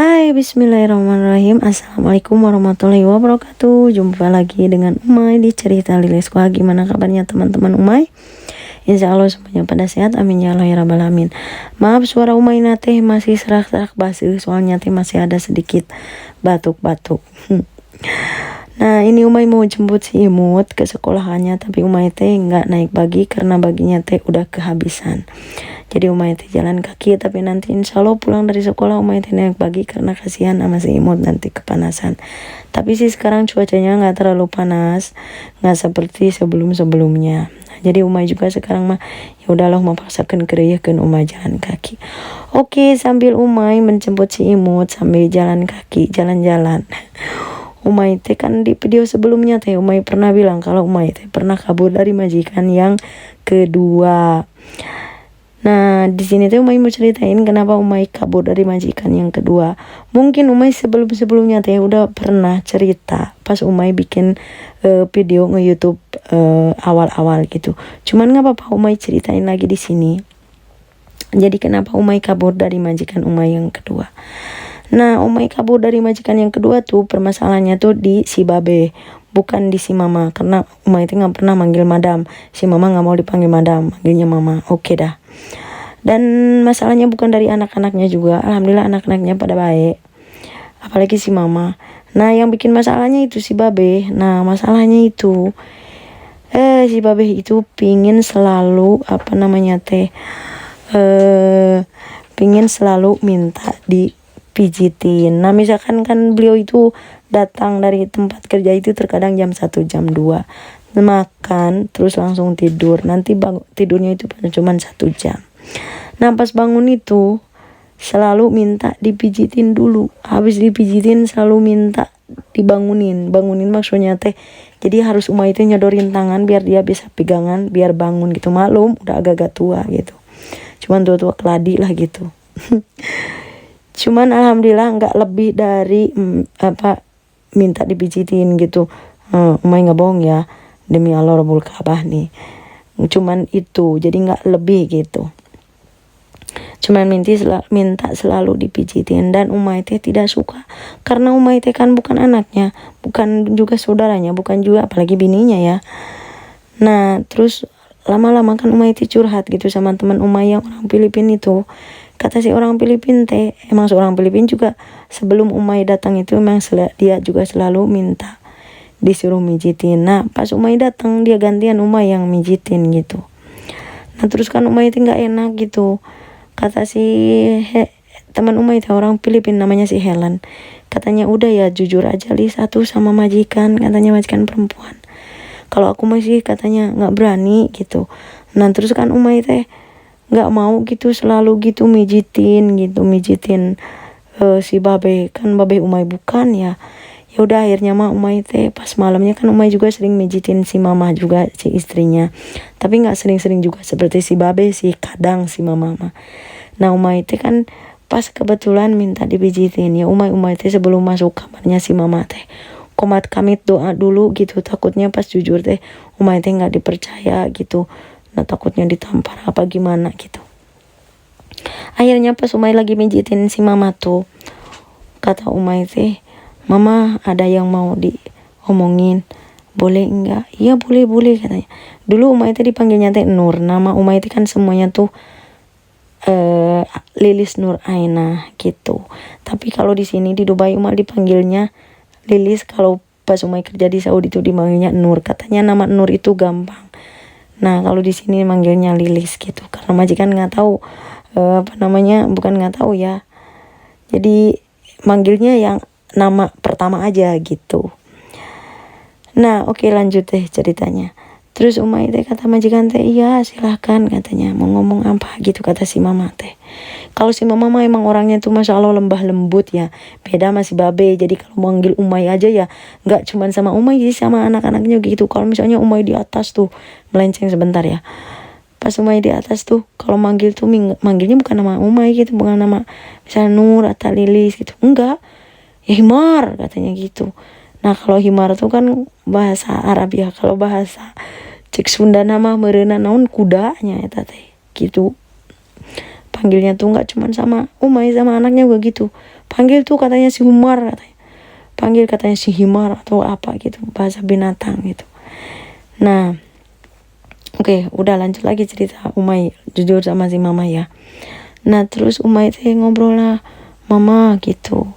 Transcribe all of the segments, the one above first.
Hai, bismillahirrahmanirrahim. Assalamualaikum warahmatullahi wabarakatuh. Jumpa lagi dengan Umay di cerita Lilis. Wah, gimana kabarnya teman-teman Umay? Insya Allah semuanya pada sehat, amin ya Allah ya rabbal alamin. Maaf suara Umay nate masih serak-serak basuh, soalnya teh masih ada sedikit batuk-batuk. Nah, ini Umay mau jemput si Imut ke sekolahannya, tapi Umay teh nggak naik bagi karena baginya teh udah kehabisan. Jadi Umay teh jalan kaki, tapi nanti insya Allah pulang dari sekolah Umay teh naik bagi karena kasihan sama si Imut nanti kepanasan. Tapi sih sekarang cuacanya nggak terlalu panas, nggak seperti sebelum-sebelumnya. Jadi Umay juga sekarang mah ya udahlah memaksakan kereyeukeun Umay jalan kaki. Oke, sambil Umay menjemput si Imut sambil jalan kaki, jalan-jalan. Umay teh kan di video sebelumnya teh Umay pernah bilang kalau Umay teh pernah kabur dari majikan yang kedua. Nah, di sini tuh Umay mau ceritain kenapa Umay kabur dari majikan yang kedua. Mungkin Umay sebelum-sebelumnya teh udah pernah cerita pas Umay bikin video nge-YouTube awal-awal gitu. Cuman nggak apa-apa Umay ceritain lagi di sini. Jadi kenapa Umay kabur dari majikan Umay yang kedua? Nah, Umay kabur dari majikan yang kedua tuh permasalahannya tuh di si Babe, bukan di si Mama, karena Umay itu nggak pernah manggil madam. Si Mama nggak mau dipanggil madam, manggilnya Mama. Oke dah. Dan masalahnya bukan dari anak-anaknya juga. Alhamdulillah anak-anaknya pada baik, apalagi si Mama. Nah, yang bikin masalahnya itu si Babe. Nah, masalahnya itu si Babe itu pingin selalu pingin selalu minta dipijitin. Nah, misalkan kan beliau itu datang dari tempat kerja itu terkadang jam 1 jam 2 makan terus langsung tidur. Nanti tidurnya itu cuma 1 jam. Nah, pas bangun itu selalu minta dipijitin dulu. Habis dipijitin selalu minta bangunin maksudnya teh. Jadi harus Umay itu nyodorin tangan biar dia bisa pegangan biar bangun gitu. Maklum udah agak-agak tua gitu. Cuman tua-tua keladi lah gitu. Cuman alhamdulillah nggak lebih dari minta dipijitin gitu. Umay nggak bohong ya, demi Allah Rabbul Ka'bah nih. Cuman itu, jadi nggak lebih gitu. Cuman minta selalu dipijitin, dan Umay teh tidak suka karena Umay teh kan bukan anaknya, bukan juga saudaranya, bukan juga apalagi bininya ya. Nah, terus lama-lama kan Umay teh curhat gitu sama teman Umay yang orang Filipina itu. Kata si orang Filipina teh, emang seorang Filipina juga sebelum Umay datang itu emang dia juga selalu minta disuruh mijitin. Nah, pas Umay datang dia gantian Umay yang mijitin gitu. Nah, terus kan Umay itu nggak enak gitu. Kata si teman Umay itu orang Filipina namanya si Helen. Katanya udah ya jujur aja li satu sama majikan, katanya majikan perempuan. Kalau aku masih katanya nggak berani gitu. Nah, terus kan Umay teh nggak mau gitu selalu gitu mijitin si Babe, kan Babe Umay bukan ya. Ya udah akhirnya mah Umay teh pas malamnya kan Umay juga sering mijitin si Mama juga, si istrinya. Tapi nggak sering-sering juga seperti si Babe sih, kadang si Mama mah. Nah, Umay teh kan pas kebetulan minta dipijitin ya Umay teh sebelum masuk kamarnya si Mama teh komat kamit doa dulu gitu, takutnya pas jujur teh Umay teh nggak dipercaya gitu. Nah, takutnya ditampar apa gimana gitu. Akhirnya pas Umay lagi mijitin si Mama tuh, kata Umay teh, Mama ada yang mau diomongin, boleh enggak? Iya boleh katanya. Dulu Umay teh dipanggilnya teh Nur, nama Umay teh kan semuanya tuh Lilis Nur Aina gitu. Tapi kalau di sini di Dubai Umay dipanggilnya Lilis, kalau pas Umay kerja di Saudi tuh dipanggilnya Nur. Katanya nama Nur itu gampang. Nah, kalau di sini manggilnya Lilis gitu. Karena majikan nggak tahu bukan nggak tahu ya. Jadi manggilnya yang nama pertama aja gitu. Nah, oke, lanjut deh ceritanya. Terus Umay teh kata majikan teh, iya silahkan katanya, mau ngomong apa gitu kata si Mama teh. Kalau si Mama mah emang orangnya tuh Masya Allah lembah lembut ya. Beda sama si Babe. Jadi kalau manggil Umay aja ya nggak cuman sama Umay, jadi sama anak-anaknya gitu. Kalau misalnya Umay di atas tuh, melenceng sebentar ya. Pas Umay di atas tuh kalau manggil tuh manggilnya bukan nama Umay gitu, bukan nama misalnya Nur atau Lilis gitu. Enggak. Ya Himar katanya gitu. Nah, kalau Himar tuh kan bahasa Arab ya. Kalau bahasa cek Sunda nama meureunan naon kudanya eta teh gitu. panggilnya tuh nggak cuman sama Umay, sama anaknya juga gitu. Panggil tuh katanya si Humar, katanya panggil katanya si Himar atau apa gitu, bahasa binatang gitu. Nah oke, udah lanjut lagi cerita Umay jujur sama si mama ya. Nah terus Umay teh ngobrol lah, mama gitu,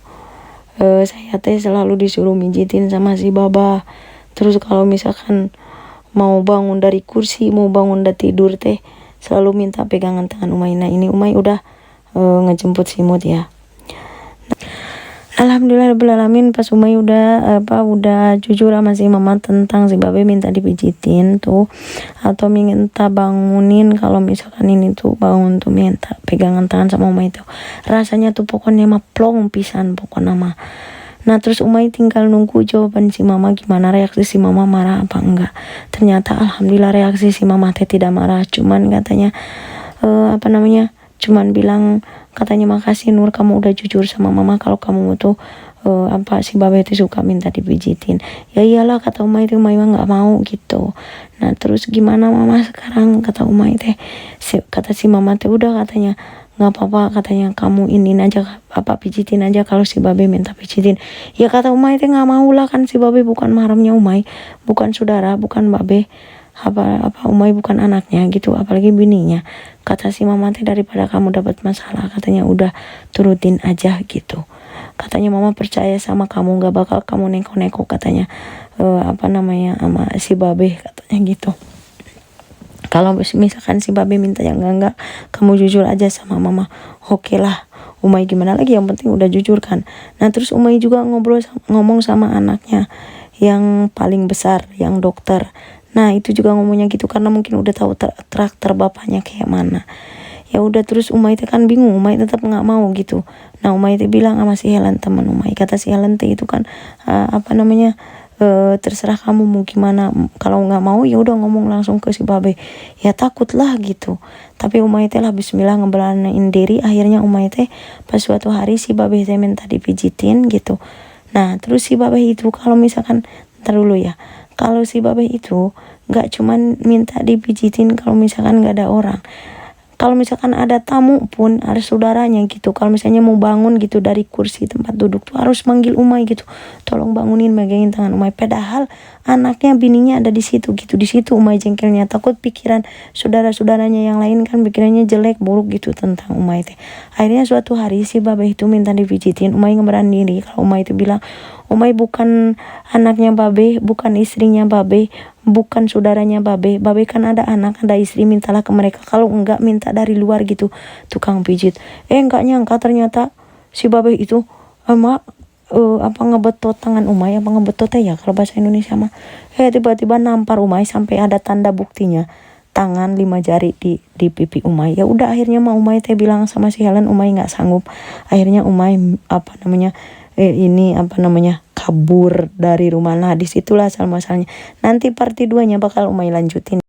saya teh selalu disuruh mijitin sama si baba. Terus kalau misalkan mau bangun dari kursi, mau bangun dari tidur teh selalu minta pegangan tangan Umay. Nah ini Umay udah ngejemput si Mut ya. Alhamdulillah alamin, pas Umay udah jujur sama si mama tentang si babe minta dipijitin tuh atau minta bangunin, kalau misalkan ini tuh bangun tuh minta pegangan tangan sama Umay itu rasanya tuh pokoknya mah plong pisan pokoknya mah. Nah terus Umay tinggal nunggu jawaban si mama, gimana reaksi si mama, marah apa enggak. Ternyata alhamdulillah reaksi si mama teh tidak marah, cuman katanya cuman bilang katanya, makasih Nur, kamu udah jujur sama mama kalau kamu tuh si babe itu suka minta dipijitin. Ya iyalah kata Umay teh, Umay mah nggak mau gitu. Nah terus gimana mama sekarang, kata Umay teh, kata si mama teh udah katanya nggak apa-apa, katanya kamu ini aja pijitin aja kalau si babe minta pijitin. Ya kata Umay teh nggak mau lah, kan si babe bukan mahramnya Umay, bukan saudara, bukan babe, Umay bukan anaknya gitu, apalagi bininya. Kata si mama teh, daripada kamu dapat masalah, katanya udah turutin aja gitu. Katanya mama percaya sama kamu, gak bakal kamu neko-neko, katanya sama si babe, katanya gitu. Kalau misalkan si babe minta yang enggak, kamu jujur aja sama mama. Oke lah Umay, gimana lagi, yang penting udah jujur kan. Nah terus Umay juga ngomong sama anaknya yang paling besar, yang dokter. Nah itu juga ngomongnya gitu karena mungkin udah tahu karakter bapaknya kayak mana. Ya udah terus Umay teh kan bingung, Umay tetap nggak mau gitu. Nah Umay teh bilang sama si Helen, teman Umay, kata si Helen teh itu kan terserah kamu mau gimana, kalau nggak mau ya udah ngomong langsung ke si babe. Ya takut lah gitu. Tapi Umay teh lah bismillah ngeberaniin diri. Akhirnya Umay teh pas suatu hari si babe teh minta dipijitin gitu. Nah terus si babe itu kalau misalkan kalau si babe itu nggak cuman minta dipijitin kalau misalkan nggak ada orang, kalau misalkan ada tamu pun harus saudaranya gitu. Kalau misalnya mau bangun gitu dari kursi tempat duduk tuh harus manggil Umay gitu, tolong bangunin, megangin tangan Umay. Padahal anaknya, bininya ada di situ gitu. Di situ Umay jengkelnya, takut pikiran saudara-saudaranya yang lain kan pikirannya jelek buruk gitu tentang Umay teh. Akhirnya suatu hari si babe itu minta dipijitin, Umay ngeberaniin diri. Kalau Umay itu bilang, Umay bukan anaknya babe, bukan istrinya babe, bukan saudaranya babe. Babe kan ada anak, ada istri, mintalah ke mereka. Kalau enggak minta dari luar gitu, tukang pijit. Enggak nyangka ternyata si babe itu ngebetot tangan Umay, ngebetot ya kalau bahasa Indonesia mah. Tiba-tiba nampar Umay sampai ada tanda buktinya, tangan 5 jari di pipi Umay. Ya udah akhirnya mah Umay teh bilang sama si Helen, Umay nggak sanggup. Akhirnya Umay kabur dari rumah. Nah disitulah asal masalahnya. Nanti part 2-nya bakal Umay lanjutin.